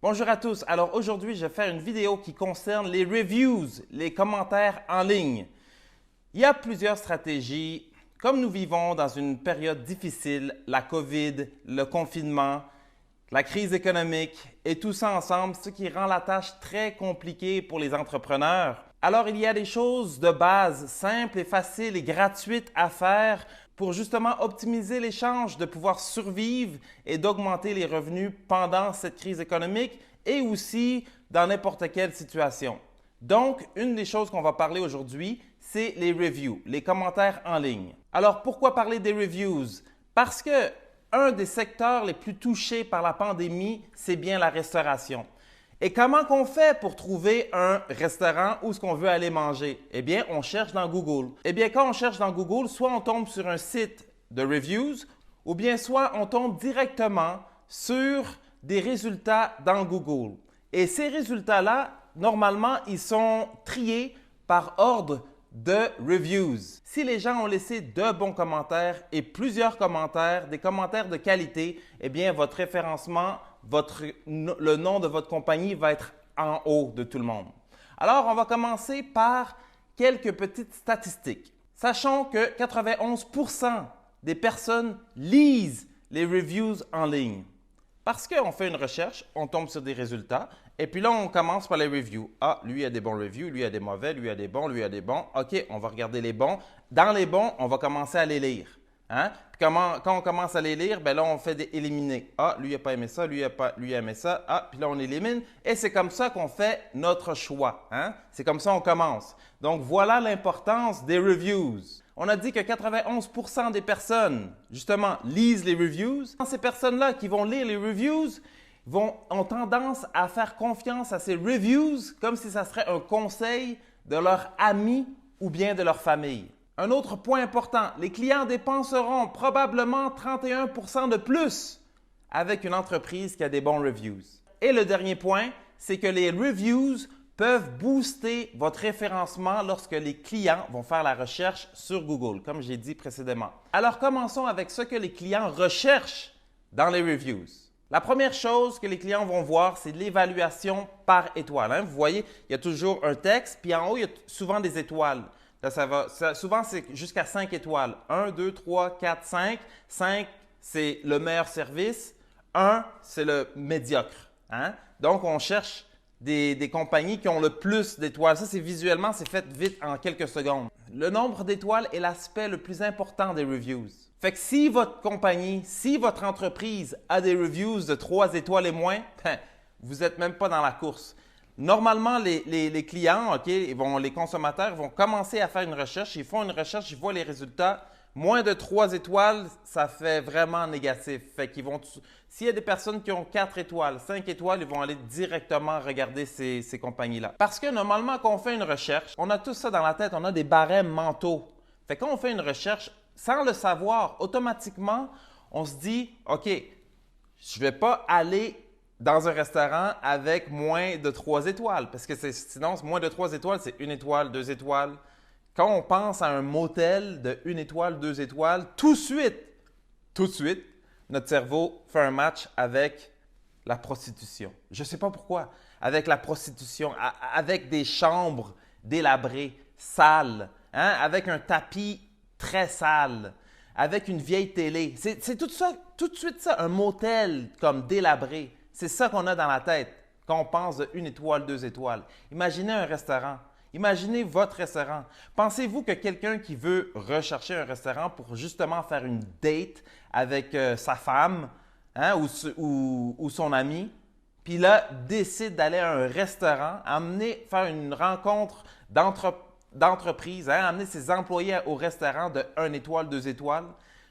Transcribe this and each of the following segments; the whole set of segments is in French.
Bonjour à tous. Alors aujourd'hui, je vais faire une vidéo qui concerne les reviews, les commentaires en ligne. Il y a plusieurs stratégies. Comme nous vivons dans une période difficile, la COVID, le confinement, la crise économique et tout ça ensemble, ce qui rend la tâche très compliquée pour les entrepreneurs. Alors il y a des choses de base simples et faciles et gratuites à faire pour justement optimiser l'échange, de pouvoir survivre et d'augmenter les revenus pendant cette crise économique et aussi dans n'importe quelle situation. Donc, une des choses qu'on va parler aujourd'hui, c'est les reviews, les commentaires en ligne. Alors, pourquoi parler des reviews? Parce que un des secteurs les plus touchés par la pandémie, c'est bien la restauration. Et comment qu'on fait pour trouver un restaurant où est-ce qu'on veut aller manger? Eh bien, on cherche dans Google. Eh bien, quand on cherche dans Google, soit on tombe sur un site de reviews ou bien soit on tombe directement sur des résultats dans Google. Et ces résultats-là, normalement, ils sont triés par ordre de reviews. Si les gens ont laissé de bons commentaires et plusieurs commentaires, des commentaires de qualité, eh bien, votre référencement, le nom de votre compagnie va être en haut de tout le monde. Alors, on va commencer par quelques petites statistiques. Sachons que 91% des personnes lisent les reviews en ligne. Parce qu'on fait une recherche, on tombe sur des résultats, et puis là, on commence par les reviews. Ah, lui a des bons reviews, lui a des mauvais, lui a des bons, lui a des bons. OK, on va regarder les bons. Dans les bons, on va commencer à les lire. Hein? Puis quand on commence à les lire, bien là, on fait éliminer. Ah, lui n'a pas aimé ça, lui a aimé ça. Ah, puis là, on élimine. Et c'est comme ça qu'on fait notre choix. Hein? C'est comme ça qu'on commence. Donc, voilà l'importance des reviews. On a dit que 91% des personnes, justement, lisent les reviews. Ces personnes-là qui vont lire les reviews ont tendance à faire confiance à ces reviews comme si ça serait un conseil de leur ami ou bien de leur famille. Un autre point important, les clients dépenseront probablement 31% de plus avec une entreprise qui a des bons reviews. Et le dernier point, c'est que les reviews peuvent booster votre référencement lorsque les clients vont faire la recherche sur Google, comme j'ai dit précédemment. Alors, commençons avec ce que les clients recherchent dans les reviews. La première chose que les clients vont voir, c'est l'évaluation par étoile. Hein? Vous voyez, il y a toujours un texte, puis en haut, il y a souvent des étoiles. Là, souvent, c'est jusqu'à 5 étoiles. 1, 2, 3, 4, 5. 5, c'est le meilleur service. 1, c'est le médiocre. Hein? Donc, on cherche des compagnies qui ont le plus d'étoiles. Ça, c'est visuellement, c'est fait vite en quelques secondes. Le nombre d'étoiles est l'aspect le plus important des reviews. Fait que si votre compagnie, si votre entreprise a des reviews de 3 étoiles et moins, vous n'êtes même pas dans la course. Normalement, les clients, les consommateurs vont commencer à faire une recherche. Ils font une recherche, ils voient les résultats. Moins de 3 étoiles, ça fait vraiment négatif. Fait qu'ils vont, s'il y a des personnes qui ont 4 étoiles, 5 étoiles, ils vont aller directement regarder ces compagnies-là. Parce que normalement, quand on fait une recherche, on a tout ça dans la tête, on a des barèmes mentaux. Fait que quand on fait une recherche, sans le savoir, automatiquement, on se dit, OK, je ne vais pas aller dans un restaurant avec moins de 3 étoiles. Parce que sinon, moins de 3 étoiles, c'est 1 étoile, 2 étoiles. Quand on pense à un motel de 1 étoile, 2 étoiles, tout de suite, notre cerveau fait un match avec la prostitution. Je ne sais pas pourquoi. Avec la prostitution, avec des chambres délabrées, sales, hein? Avec un tapis très sale, avec une vieille télé. C'est tout ça, tout de suite ça, un motel comme délabré. C'est ça qu'on a dans la tête quand on pense de 1 étoile, 2 étoiles. Imaginez un restaurant. Imaginez votre restaurant. Pensez-vous que quelqu'un qui veut rechercher un restaurant pour justement faire une date avec sa femme hein, ou son ami, puis là, décide d'aller à un restaurant, faire une rencontre d'entreprise, hein, amener ses employés au restaurant de 1 étoile, 2 étoiles?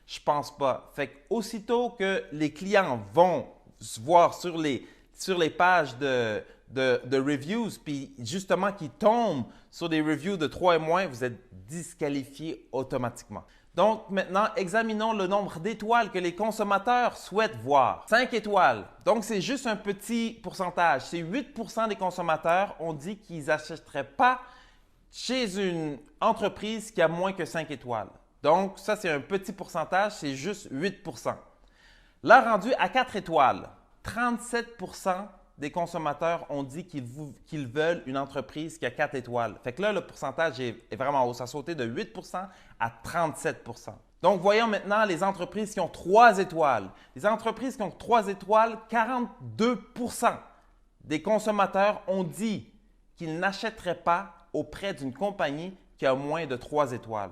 Je pense pas. Fait qu'aussitôt que les clients vont se voir sur les pages de reviews, puis justement qui tombent sur des reviews de 3 et moins, vous êtes disqualifié automatiquement. Donc maintenant, examinons le nombre d'étoiles que les consommateurs souhaitent voir. 5 étoiles. Donc c'est juste un petit pourcentage. C'est 8% des consommateurs ont dit qu'ils n'achèteraient pas chez une entreprise qui a moins que 5 étoiles. Donc ça, c'est un petit pourcentage, c'est juste 8%. Là, rendu à 4 étoiles, 37% des consommateurs ont dit qu'ils veulent une entreprise qui a 4 étoiles. Fait que là, le pourcentage est vraiment haut. Ça a sauté de 8 à 37 Donc, voyons maintenant les entreprises qui ont 3 étoiles. Les entreprises qui ont 3 étoiles, 42 des consommateurs ont dit qu'ils n'achèteraient pas auprès d'une compagnie qui a moins de 3 étoiles.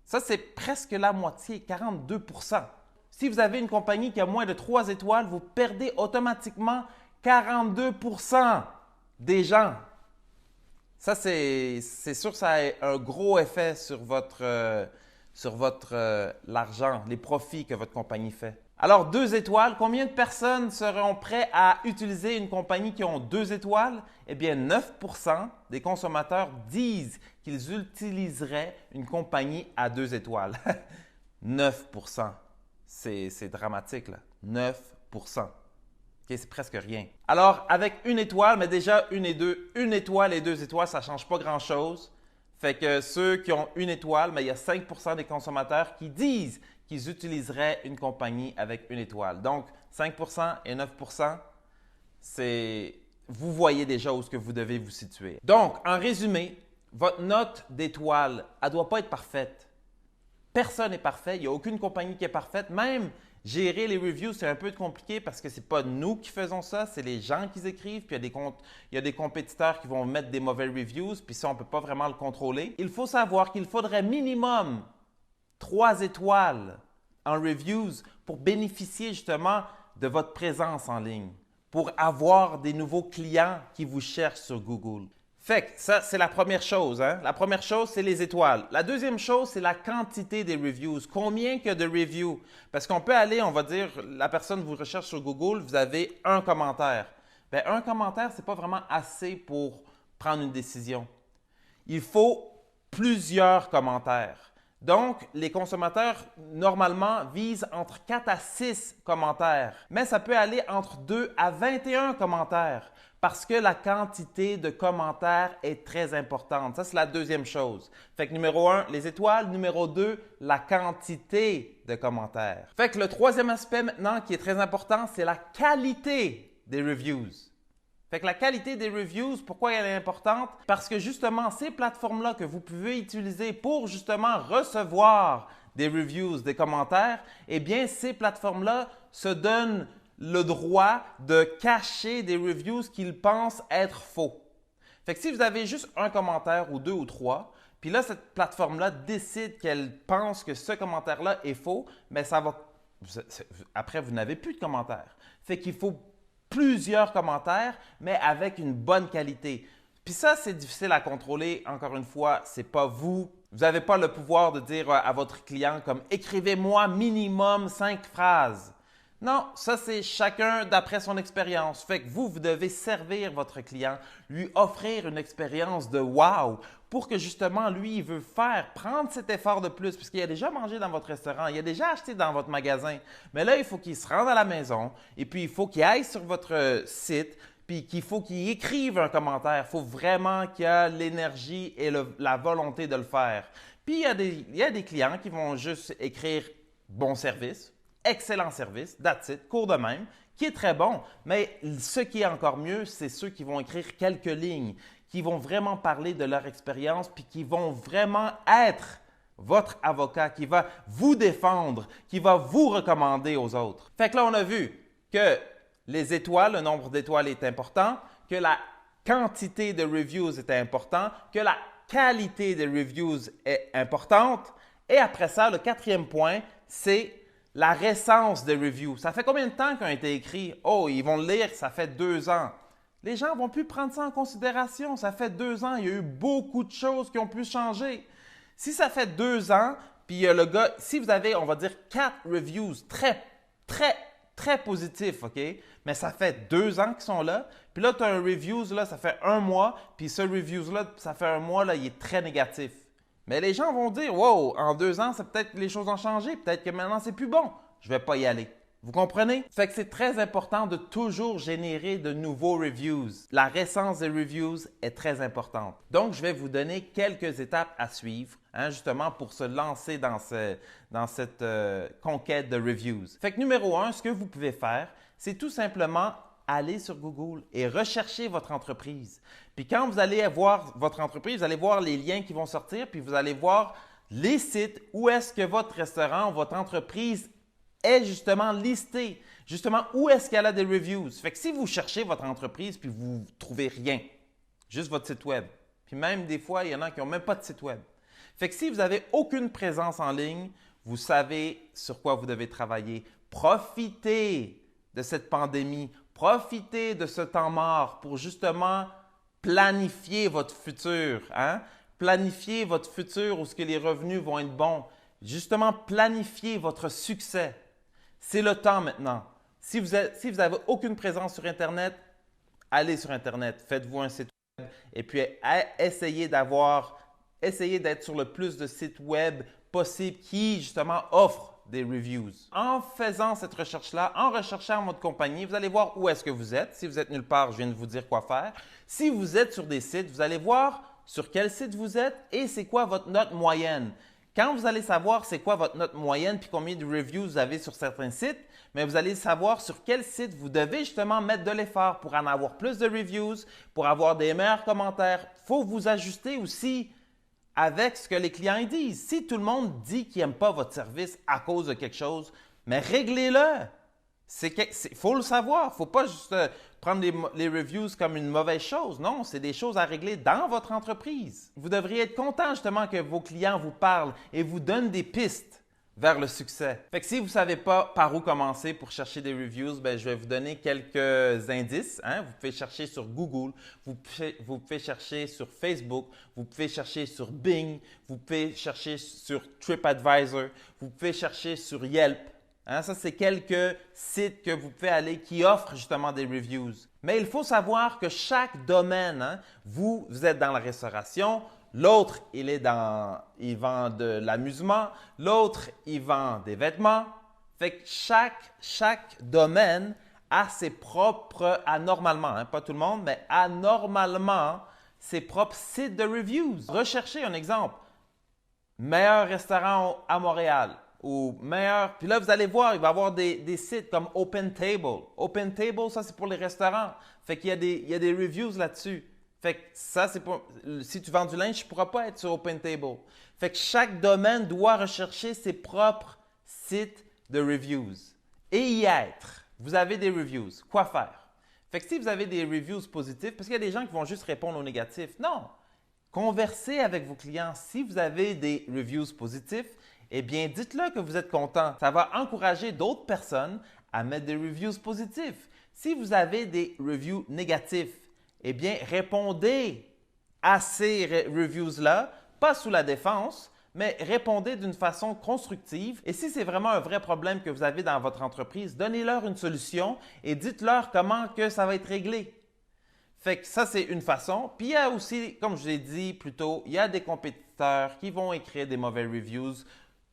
Ça, c'est presque la moitié, 42 Si vous avez une compagnie qui a moins de 3 étoiles, vous perdez automatiquement 42 des gens. Ça, c'est sûr que ça a un gros effet sur l'argent, les profits que votre compagnie fait. Alors, 2 étoiles, combien de personnes seront prêts à utiliser une compagnie qui a 2 étoiles? Eh bien, 9 des consommateurs disent qu'ils utiliseraient une compagnie à 2 étoiles. 9 c'est dramatique, là. 9 Okay, c'est presque rien. Alors, avec une étoile, mais déjà une étoile et 2 étoiles, ça ne change pas grand-chose. Fait que ceux qui ont une étoile, mais il y a 5 des consommateurs qui disent qu'ils utiliseraient une compagnie avec une étoile. Donc, 5 et 9 vous voyez déjà où est-ce que vous devez vous situer. Donc, en résumé, votre note d'étoile, elle ne doit pas être parfaite. Personne n'est parfait. Il n'y a aucune compagnie qui est parfaite. Même gérer les reviews, c'est un peu compliqué parce que ce n'est pas nous qui faisons ça, c'est les gens qui écrivent. Puis il y a des compétiteurs qui vont mettre des mauvais reviews, puis ça, on ne peut pas vraiment le contrôler. Il faut savoir qu'il faudrait minimum 3 étoiles en reviews pour bénéficier justement de votre présence en ligne, pour avoir des nouveaux clients qui vous cherchent sur Google. Fait que ça, c'est la première chose. Hein? La première chose, c'est les étoiles. La deuxième chose, c'est la quantité des reviews. Combien que de reviews? Parce qu'on peut aller, on va dire, la personne vous recherche sur Google, vous avez un commentaire. Bien, un commentaire, ce n'est pas vraiment assez pour prendre une décision. Il faut plusieurs commentaires. Donc, les consommateurs, normalement, visent entre 4 à 6 commentaires. Mais ça peut aller entre 2 à 21 commentaires parce que la quantité de commentaires est très importante. Ça, c'est la deuxième chose. Fait que numéro 1, les étoiles. Numéro 2, la quantité de commentaires. Fait que le troisième aspect maintenant qui est très important, c'est la qualité des reviews. Fait que la qualité des reviews, pourquoi elle est importante? Parce que justement, ces plateformes-là que vous pouvez utiliser pour justement recevoir des reviews, des commentaires, eh bien, ces plateformes-là se donnent le droit de cacher des reviews qu'ils pensent être faux. Fait que si vous avez juste un commentaire ou 2 ou 3, puis là, cette plateforme-là décide qu'elle pense que ce commentaire-là est faux, mais ça va… Après, vous n'avez plus de commentaires. Fait qu'il faut plusieurs commentaires, mais avec une bonne qualité. Puis ça, c'est difficile à contrôler. Encore une fois, ce n'est pas vous. Vous n'avez pas le pouvoir de dire à votre client comme « écrivez-moi minimum 5 phrases ». Non, ça c'est chacun d'après son expérience. Fait que vous devez servir votre client, lui offrir une expérience de wow pour que justement lui, il veut prendre cet effort de plus puisqu'il a déjà mangé dans votre restaurant, il a déjà acheté dans votre magasin. Mais là, il faut qu'il se rende à la maison et puis il faut qu'il aille sur votre site puis qu'il faut qu'il écrive un commentaire. Il faut vraiment qu'il ait l'énergie et la volonté de le faire. Puis il y a des clients qui vont juste écrire « bon service ». Excellent service, that's it, court de même, qui est très bon. Mais ce qui est encore mieux, c'est ceux qui vont écrire quelques lignes, qui vont vraiment parler de leur expérience, puis qui vont vraiment être votre avocat, qui va vous défendre, qui va vous recommander aux autres. Fait que là, on a vu que les étoiles, le nombre d'étoiles est important, que la quantité de reviews est important, que la qualité des reviews est importante. Et après ça, le quatrième point, c'est la récence des reviews. Ça fait combien de temps qu'ils ont été écrits? Oh, ils vont le lire, ça fait 2 ans. Les gens ne vont plus prendre ça en considération. Ça fait 2 ans, il y a eu beaucoup de choses qui ont pu changer. Si ça fait 2 ans, puis le gars, si vous avez, on va dire, 4 reviews très positifs, OK? Mais ça fait 2 ans qu'ils sont là. Puis là, tu as un reviews, là, ça fait 1 mois. Puis ce reviews-là, ça fait 1 mois, là, il est très négatif. Mais les gens vont dire, wow, en 2 ans, c'est peut-être que les choses ont changé. Peut-être que maintenant, c'est plus bon. Je ne vais pas y aller. Vous comprenez? Fait que c'est très important de toujours générer de nouveaux reviews. La récence des reviews est très importante. Donc, je vais vous donner quelques étapes à suivre, justement pour se lancer dans cette conquête de reviews. Fait que numéro 1, ce que vous pouvez faire, c'est tout simplement allez sur Google et recherchez votre entreprise. Puis quand vous allez voir votre entreprise, vous allez voir les liens qui vont sortir, puis vous allez voir les sites où est-ce que votre restaurant, votre entreprise est justement listée. Justement, où est-ce qu'elle a des reviews. Fait que si vous cherchez votre entreprise puis vous ne trouvez rien, juste votre site web, puis même des fois, il y en a qui n'ont même pas de site web. Fait que si vous n'avez aucune présence en ligne, vous savez sur quoi vous devez travailler. Profitez de cette pandémie, profitez de ce temps mort pour justement planifier votre futur. Hein? Planifiez votre futur où ce que les revenus vont être bons. Justement, planifiez votre succès. C'est le temps maintenant. Si vous n'avez aucune présence sur Internet, allez sur Internet, faites-vous un site web et puis essayez d'être sur le plus de sites web possible qui justement offrent des reviews. En faisant cette recherche-là, en recherchant votre compagnie, vous allez voir où est-ce que vous êtes. Si vous êtes nulle part, je viens de vous dire quoi faire. Si vous êtes sur des sites, vous allez voir sur quel site vous êtes et c'est quoi votre note moyenne. Quand vous allez savoir c'est quoi votre note moyenne puis combien de reviews vous avez sur certains sites, mais vous allez savoir sur quel site vous devez justement mettre de l'effort pour en avoir plus de reviews, pour avoir des meilleurs commentaires. Il faut vous ajuster aussi avec ce que les clients ils disent. Si tout le monde dit qu'il n'aime pas votre service à cause de quelque chose, mais réglez-le. Il faut le savoir. Il ne faut pas juste prendre les reviews comme une mauvaise chose. Non, c'est des choses à régler dans votre entreprise. Vous devriez être content justement que vos clients vous parlent et vous donnent des pistes vers le succès. Fait que si vous ne savez pas par où commencer pour chercher des reviews, ben, je vais vous donner quelques indices. Hein? Vous pouvez chercher sur Google, vous pouvez chercher sur Facebook, vous pouvez chercher sur Bing, vous pouvez chercher sur TripAdvisor, vous pouvez chercher sur Yelp. Hein, ça, c'est quelques sites que vous pouvez aller qui offrent justement des reviews. Mais il faut savoir que chaque domaine, hein, vous êtes dans la restauration, l'autre, il vend de l'amusement, l'autre, il vend des vêtements. Fait que chaque domaine a ses propres, anormalement, hein, pas tout le monde, mais anormalement, ses propres sites de reviews. Recherchez un exemple. Meilleur restaurant à Montréal. Ou meilleur. Puis là, vous allez voir, il va y avoir des sites comme OpenTable. OpenTable, ça, c'est pour les restaurants. Fait qu'il y a des reviews là-dessus. Fait que ça, c'est pour. Si tu vends du linge, tu ne pourras pas être sur OpenTable. Fait que chaque domaine doit rechercher ses propres sites de reviews. Et y être. Vous avez des reviews. Quoi faire? Fait que si vous avez des reviews positifs, parce qu'il y a des gens qui vont juste répondre aux négatifs. Non! Conversez avec vos clients. Si vous avez des reviews positifs, eh bien, dites-le que vous êtes content. Ça va encourager d'autres personnes à mettre des reviews positifs. Si vous avez des reviews négatifs, eh bien, répondez à ces reviews-là, pas sous la défense, mais répondez d'une façon constructive. Et si c'est vraiment un vrai problème que vous avez dans votre entreprise, donnez-leur une solution et dites-leur comment que ça va être réglé. Fait que ça, c'est une façon. Puis il y a aussi, comme je l'ai dit plus tôt, il y a des compétiteurs qui vont écrire des mauvais reviews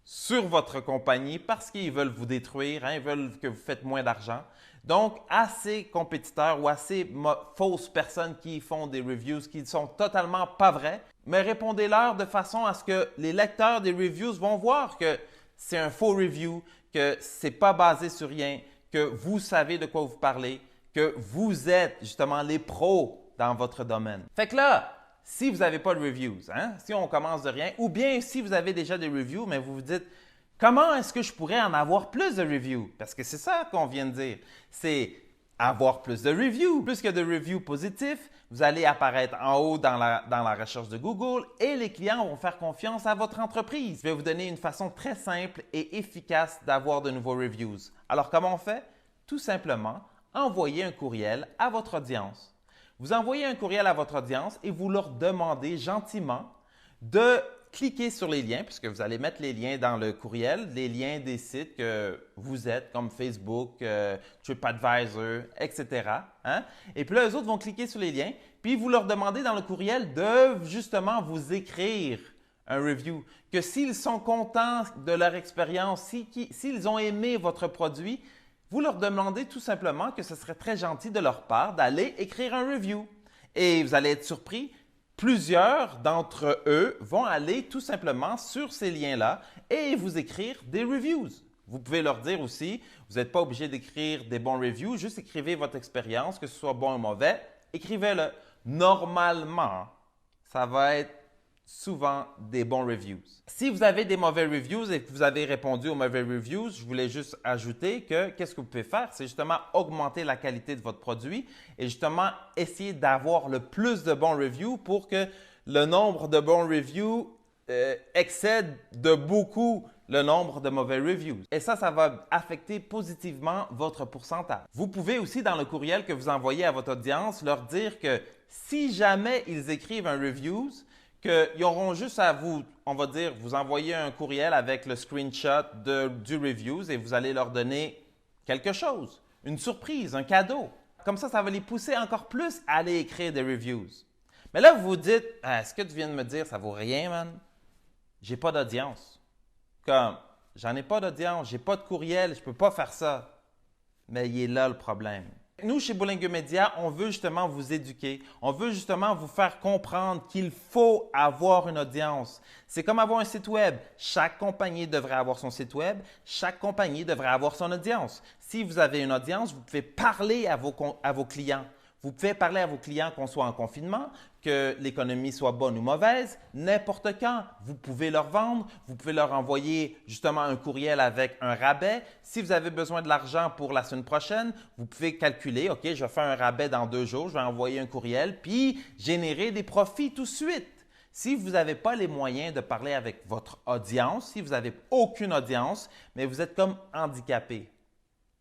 sur votre compagnie parce qu'ils veulent vous détruire, hein, ils veulent que vous faites moins d'argent. Donc, à ces compétiteurs ou à ces fausses personnes qui font des reviews qui ne sont totalement pas vraies, mais répondez-leur de façon à ce que les lecteurs des reviews vont voir que c'est un faux review, que ce n'est pas basé sur rien, que vous savez de quoi vous parlez, que vous êtes justement les pros dans votre domaine. Fait que là, si vous n'avez pas de reviews, hein, si on commence de rien, ou bien si vous avez déjà des reviews, mais vous vous dites « Comment est-ce que je pourrais en avoir plus de reviews? » Parce que c'est ça qu'on vient de dire. C'est avoir plus de reviews. Plus que de reviews positifs, vous allez apparaître en haut dans la recherche de Google et les clients vont faire confiance à votre entreprise. Je vais vous donner une façon très simple et efficace d'avoir de nouveaux reviews. Alors, comment on fait? Tout simplement, envoyez un courriel à votre audience. Vous envoyez un courriel à votre audience et vous leur demandez gentiment de cliquer sur les liens, puisque vous allez mettre les liens dans le courriel, les liens des sites que vous êtes, comme Facebook, TripAdvisor, etc. Hein? Et puis là, eux autres vont cliquer sur les liens, puis vous leur demandez dans le courriel de justement vous écrire un review, que s'ils sont contents de leur expérience, s'ils ont aimé votre produit, vous leur demandez tout simplement que ce serait très gentil de leur part d'aller écrire un review. Et vous allez être surpris, plusieurs d'entre eux vont aller tout simplement sur ces liens-là et vous écrire des reviews. Vous pouvez leur dire aussi, vous n'êtes pas obligé d'écrire des bons reviews, juste écrivez votre expérience, que ce soit bon ou mauvais, écrivez-le. Normalement, ça va être souvent des bons reviews. Si vous avez des mauvais reviews et que vous avez répondu aux mauvais reviews, je voulais juste ajouter que qu'est-ce que vous pouvez faire? C'est justement augmenter la qualité de votre produit et justement essayer d'avoir le plus de bons reviews pour que le nombre de bons reviews excède de beaucoup le nombre de mauvais reviews. Et ça va affecter positivement votre pourcentage. Vous pouvez aussi, dans le courriel que vous envoyez à votre audience, leur dire que si jamais ils écrivent un review, qu'ils auront juste à vous, on va dire, vous envoyer un courriel avec le screenshot du reviews et vous allez leur donner quelque chose, une surprise, un cadeau. Comme ça va les pousser encore plus à aller écrire des reviews. Mais là, vous vous dites, ah, ce que tu viens de me dire, ça vaut rien, man. J'ai pas d'audience. Comme, j'en ai pas d'audience, j'ai pas de courriel, je peux pas faire ça. Mais il est là le problème. Nous, chez Bowlingueux Média, on veut justement vous éduquer. On veut justement vous faire comprendre qu'il faut avoir une audience. C'est comme avoir un site web. Chaque compagnie devrait avoir son site web. Chaque compagnie devrait avoir son audience. Si vous avez une audience, vous pouvez parler à vos clients. Vous pouvez parler à vos clients qu'on soit en confinement, que l'économie soit bonne ou mauvaise, n'importe quand. Vous pouvez leur vendre, vous pouvez leur envoyer justement un courriel avec un rabais. Si vous avez besoin de l'argent pour la semaine prochaine, vous pouvez calculer, OK, je vais faire un rabais dans 2 jours, je vais envoyer un courriel, puis générer des profits tout de suite. Si vous n'avez pas les moyens de parler avec votre audience, si vous n'avez aucune audience, mais vous êtes comme handicapé.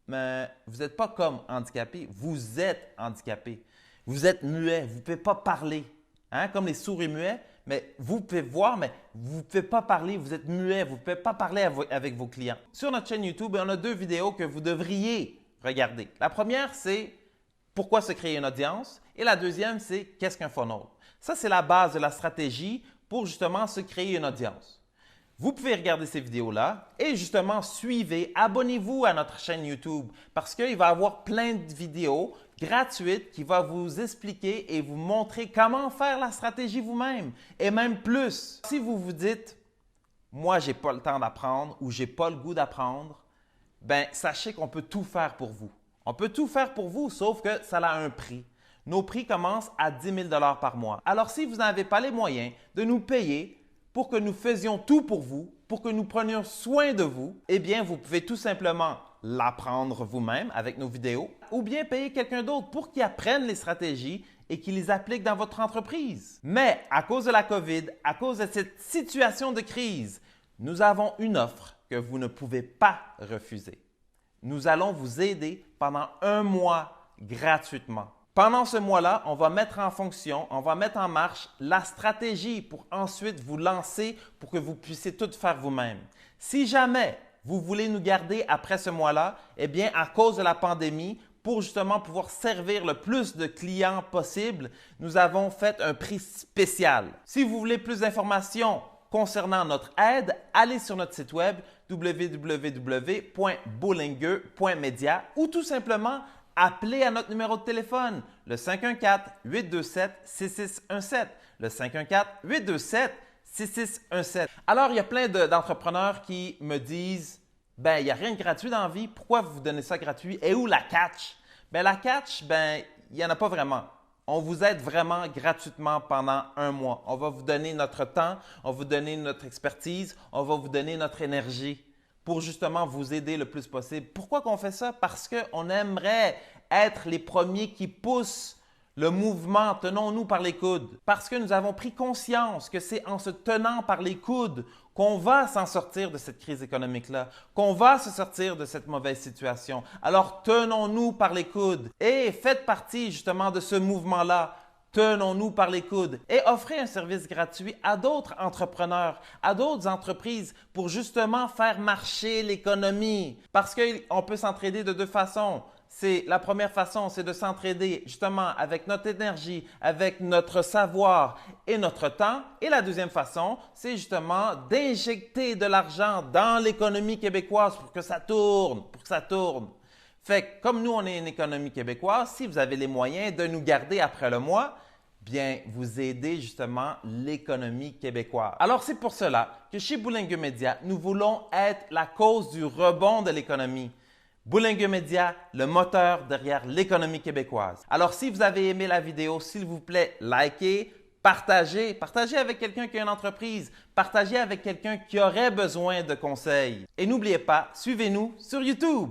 Mais vous n'êtes pas comme handicapé, vous êtes handicapé. Vous êtes muet, vous ne pouvez pas parler. Hein? Comme les sourds et muets, mais vous pouvez voir, mais vous ne pouvez pas parler, vous êtes muet, vous ne pouvez pas parler avec vos clients. Sur notre chaîne YouTube, on a 2 vidéos que vous devriez regarder. La première, c'est pourquoi se créer une audience et la deuxième, c'est qu'est-ce qu'un funnel. Ça, c'est la base de la stratégie pour justement se créer une audience. Vous pouvez regarder ces vidéos-là et justement suivez, abonnez-vous à notre chaîne YouTube parce qu'il va y avoir plein de vidéos gratuites qui vont vous expliquer et vous montrer comment faire la stratégie vous-même et même plus. Si vous vous dites « moi, je n'ai pas le temps d'apprendre » ou « j'ai pas le goût d'apprendre », bien, sachez qu'on peut tout faire pour vous. On peut tout faire pour vous, sauf que ça a un prix. Nos prix commencent à 10 000 $ par mois. Alors, si vous n'avez pas les moyens de nous payer pour que nous faisions tout pour vous, pour que nous prenions soin de vous, eh bien, vous pouvez tout simplement l'apprendre vous-même avec nos vidéos ou bien payer quelqu'un d'autre pour qu'il apprenne les stratégies et qu'il les applique dans votre entreprise. Mais à cause de la COVID, à cause de cette situation de crise, nous avons une offre que vous ne pouvez pas refuser. Nous allons vous aider pendant 1 mois gratuitement. Pendant ce mois-là, on va mettre en fonction, on va mettre en marche la stratégie pour ensuite vous lancer pour que vous puissiez tout faire vous-même. Si jamais vous voulez nous garder après ce mois-là, eh bien, à cause de la pandémie, pour justement pouvoir servir le plus de clients possible, nous avons fait un prix spécial. Si vous voulez plus d'informations concernant notre aide, allez sur notre site web www.bowlingueux.media ou tout simplement appelez à notre numéro de téléphone, le 514-827-6617, le 514-827-6617. Alors, il y a plein d'entrepreneurs qui me disent « ben il n'y a rien de gratuit dans la vie, pourquoi vous donnez ça gratuit? Et où la catch? » Ben la catch, ben il n'y en a pas vraiment. On vous aide vraiment gratuitement pendant 1 mois. On va vous donner notre temps, on va vous donner notre expertise, on va vous donner notre énergie pour justement vous aider le plus possible. Pourquoi qu'on fait ça? Parce qu'on aimerait être les premiers qui poussent le mouvement. Tenons-nous par les coudes. Parce que nous avons pris conscience que c'est en se tenant par les coudes qu'on va s'en sortir de cette crise économique-là, qu'on va se sortir de cette mauvaise situation. Alors, tenons-nous par les coudes et faites partie justement de ce mouvement-là. Tenons-nous par les coudes et offrez un service gratuit à d'autres entrepreneurs, à d'autres entreprises pour justement faire marcher l'économie. Parce qu'on peut s'entraider de 2 façons. La première façon, c'est de s'entraider justement avec notre énergie, avec notre savoir et notre temps. Et la deuxième façon, c'est justement d'injecter de l'argent dans l'économie québécoise pour que ça tourne, Fait que comme nous, on est une économie québécoise, si vous avez les moyens de nous garder après le mois, bien vous aider justement l'économie québécoise. Alors c'est pour cela que chez Boulingue Média, nous voulons être la cause du rebond de l'économie. Boulingue Média, le moteur derrière l'économie québécoise. Alors si vous avez aimé la vidéo, s'il vous plaît, likez, partagez avec quelqu'un qui a une entreprise, partagez avec quelqu'un qui aurait besoin de conseils. Et n'oubliez pas, suivez-nous sur YouTube.